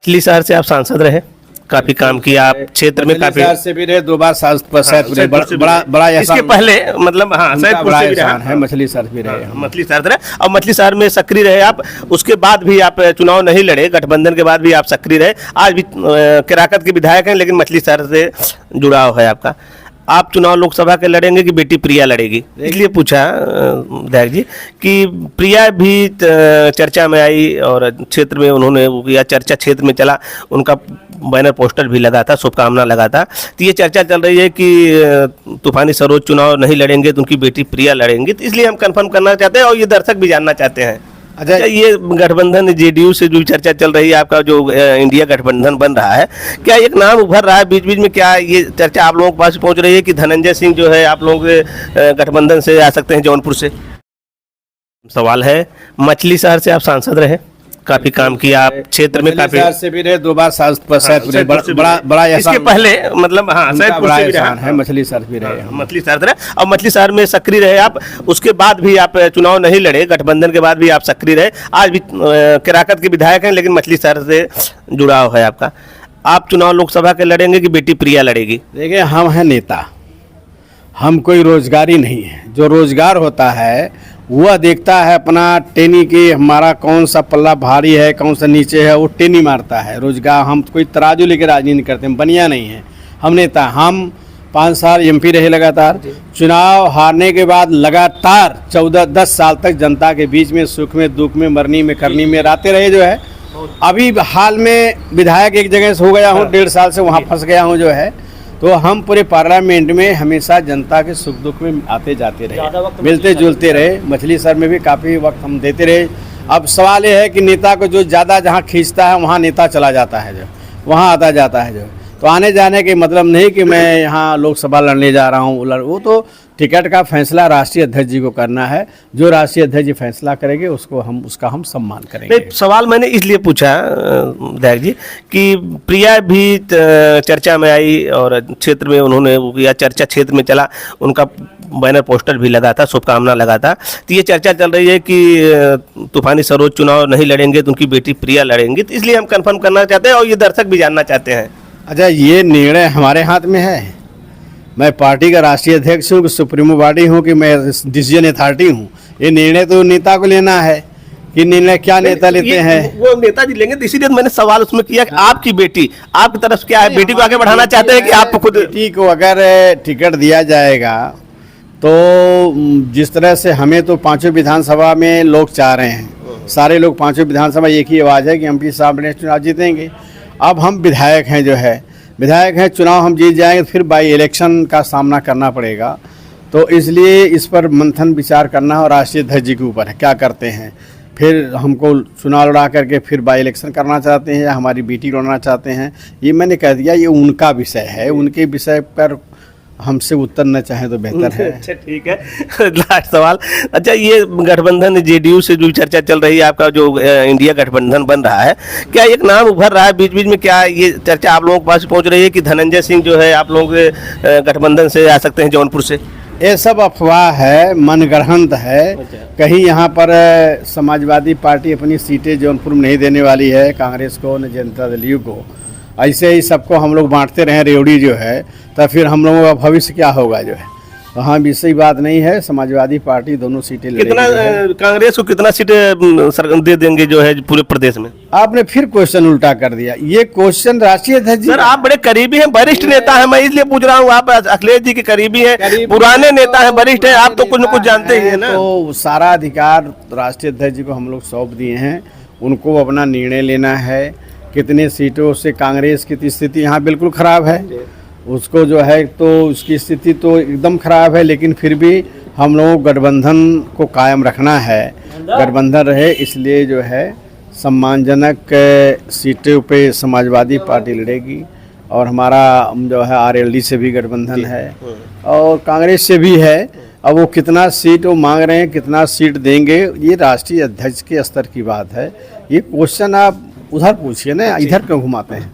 मछली शहर से आप सांसद रहे, काफी काम किया आप क्षेत्र में, काफी शहर से भी रहे, 2 बार सैदपुर रहे, बड़ा इसके पहले मतलब बड़ा एहसान है। मछली शहर भी रहे, मछली शहर रहे और मछली शहर में सक्रिय रहे आप। उसके बाद भी आप चुनाव नहीं लड़े, गठबंधन के बाद भी आप सक्रिय रहे। आज भी केराकत के विधायक हैं, लेकिन मछली शहर से जुड़ाव है आपका। आप चुनाव लोकसभा के लड़ेंगे कि बेटी प्रिया लड़ेगी? इसलिए पूछा विधायक जी कि प्रिया भी चर्चा में आई और क्षेत्र में उन्होंने या चर्चा क्षेत्र में चला, उनका बैनर पोस्टर भी लगा था, शुभकामना लगा था। तो ये चर्चा चल रही है कि तूफानी सरोज चुनाव नहीं लड़ेंगे तो उनकी बेटी प्रिया लड़ेंगी। तो इसलिए हम कंफर्म करना चाहते हैं और ये दर्शक भी जानना चाहते हैं। अच्छा, ये गठबंधन जेडीयू से जो चर्चा चल रही है, आपका जो इंडिया गठबंधन बन रहा है, क्या एक नाम उभर रहा है बीच बीच में? क्या ये चर्चा आप लोगों के पास पहुंच रही है कि धनंजय सिंह जो है आप लोगों के गठबंधन से आ सकते हैं जौनपुर से? सवाल है, मछली शहर से आप सांसद रहे, काफी काम किया आप क्षेत्र में, काफी शहर से भी रहे, 2 बार सैदपुर रहे, बड़ा इसके पहले मतलब सैदपुर से भी है। मछली शहर भी रहे, मछली शहर रहे और मछली शहर में सक्रिय रहे आप। उसके बाद भी आप चुनाव नहीं लड़े, गठबंधन के बाद भी आप सक्रिय रहे। आज भी केराकत के विधायक हैं, लेकिन मछली शहर से जुड़ाव है आपका। आप चुनाव लोकसभा के लड़ेंगे कि बेटी प्रिया लड़ेगी? देखिए, हम हैं नेता, हम कोई रोजगारी नहीं है। जो रोजगार होता है वह देखता है अपना टेनी की, हमारा कौन सा पल्ला भारी है, कौन सा नीचे है, वो टेनी मारता है। रोजगार, हम कोई तराजू लेकर राजनीति करते हैं, बनिया नहीं है। हम नेता, हम 5 साल एमपी रहे लगातार। चुनाव हारने के बाद लगातार 14-10 साल तक जनता के बीच में, सुख में, दुख में, मरनी में, करनी में रहते रहे। जो है अभी हाल में विधायक एक जगह से हो गया हूँ, 1.5 साल से वहाँ फंस गया हूँ। जो है तो हम पूरे पार्लियामेंट में हमेशा जनता के सुख दुख में आते जाते रहे, मिलते जुलते रहे। मछली शहर में भी काफ़ी वक्त हम देते रहे। अब सवाल ये है कि नेता को जो ज़्यादा जहाँ खींचता है वहाँ नेता चला जाता है, जो वहाँ आता जाता है। जो तो आने जाने के मतलब नहीं कि मैं यहाँ लोकसभा लड़ने जा रहा हूँ, वो तो टिकट का फैसला राष्ट्रीय अध्यक्ष जी को करना है। जो राष्ट्रीय अध्यक्ष जी फैसला करेंगे उसका हम सम्मान करेंगे। सवाल मैंने इसलिए पूछा विधायक जी कि प्रिया भी चर्चा में आई और क्षेत्र में उन्होंने या चर्चा क्षेत्र में चला, उनका बैनर पोस्टर भी लगा था, शुभकामना लगा था। तो ये चर्चा चल रही है कि तूफानी सरोज चुनाव नहीं लड़ेंगे तो उनकी बेटी प्रिया लड़ेंगी। तो इसलिए हम कंफर्म करना चाहते हैं और ये दर्शक भी जानना चाहते हैं। अच्छा, ये निर्णय हमारे हाथ में है। मैं पार्टी का राष्ट्रीय अध्यक्ष हूँ, सुप्रीमो बॉडी हूँ कि मैं डिसीजन अथॉरिटी हूँ। ये निर्णय तो नेता को लेना है कि निर्णय क्या नेता लेते हैं, वो नेता जी लेंगे। इसीलिए मैंने सवाल उसमें किया कि आपकी बेटी, आपकी तरफ क्या है, बेटी को आगे बढ़ाना चाहते हैं कि आप खुद? बेटी को अगर टिकट दिया जाएगा तो जिस तरह से हमें तो 5 विधानसभा में लोग चाह रहे हैं, सारे लोग 5 विधानसभा एक ही आवाज़ है कि एमपी साहब ने चुनाव जीतेंगे। अब हम विधायक हैं, जो है विधायक हैं, चुनाव हम जीत जाएंगे, फिर बाई इलेक्शन का सामना करना पड़ेगा। तो इसलिए इस पर मंथन विचार करना और राष्ट्रीय अध्यक्ष जी के ऊपर है क्या करते हैं। फिर हमको चुनाव लड़ा करके फिर बाई इलेक्शन करना चाहते हैं या हमारी बेटी लड़ना चाहते हैं, ये मैंने कह दिया, ये उनका विषय है। उनके विषय पर हमसे उत्तर न चाहे तो बेहतर है। अच्छा, ठीक है। लास्ट सवाल, अच्छा, ये गठबंधन जेडीयू से जो चर्चा चल रही है, आपका जो इंडिया गठबंधन बन रहा है, क्या एक नाम उभर रहा है बीच बीच में? क्या ये चर्चा आप लोगों के पास पहुंच रही है कि धनंजय सिंह जो है आप लोगों के गठबंधन से आ सकते हैं जौनपुर से? ये सब अफवाह है, मनगढ़ंत है। कहीं यहाँ पर समाजवादी पार्टी अपनी सीटें जौनपुर में नहीं देने वाली है, कांग्रेस को न जनता दल यू को। ऐसे ही सबको हम लोग बांटते रहे रेवड़ी जो है, तो फिर हम लोगों का भविष्य क्या होगा? जो है वहाँ भी सही बात नहीं है। समाजवादी पार्टी दोनों सीटें ले कितना कांग्रेस को कितना सीटें दे देंगे जो है पूरे प्रदेश में? आपने फिर क्वेश्चन उल्टा कर दिया। ये क्वेश्चन राष्ट्रीय अध्यक्ष जी, सर आप बड़े करीबी हैं, वरिष्ठ नेता हैं, मैं इसलिए पूछ रहा हूँ। आप अखिलेश जी के करीबी हैं, पुराने नेता हैं, वरिष्ठ हैं, आप तो कुछ न कुछ जानते ही है ना। तो सारा अधिकार राष्ट्रीय अध्यक्ष जी को हम लोग सौंप दिए हैं, उनको अपना निर्णय लेना है। कितने सीटों से कांग्रेस की स्थिति यहाँ बिल्कुल ख़राब है, उसको जो है तो उसकी स्थिति तो एकदम ख़राब है, लेकिन फिर भी हम लोगों को गठबंधन को कायम रखना है। गठबंधन रहे, इसलिए जो है सम्मानजनक सीटों पे समाजवादी पार्टी लड़ेगी और हमारा जो है आरएलडी से भी गठबंधन है और कांग्रेस से भी है। अब वो कितना सीट वो मांग रहे हैं, कितना सीट देंगे, ये राष्ट्रीय अध्यक्ष के स्तर की बात है। ये क्वेश्चन आप उधर पूछिए ना, इधर क्यों घुमाते हैं?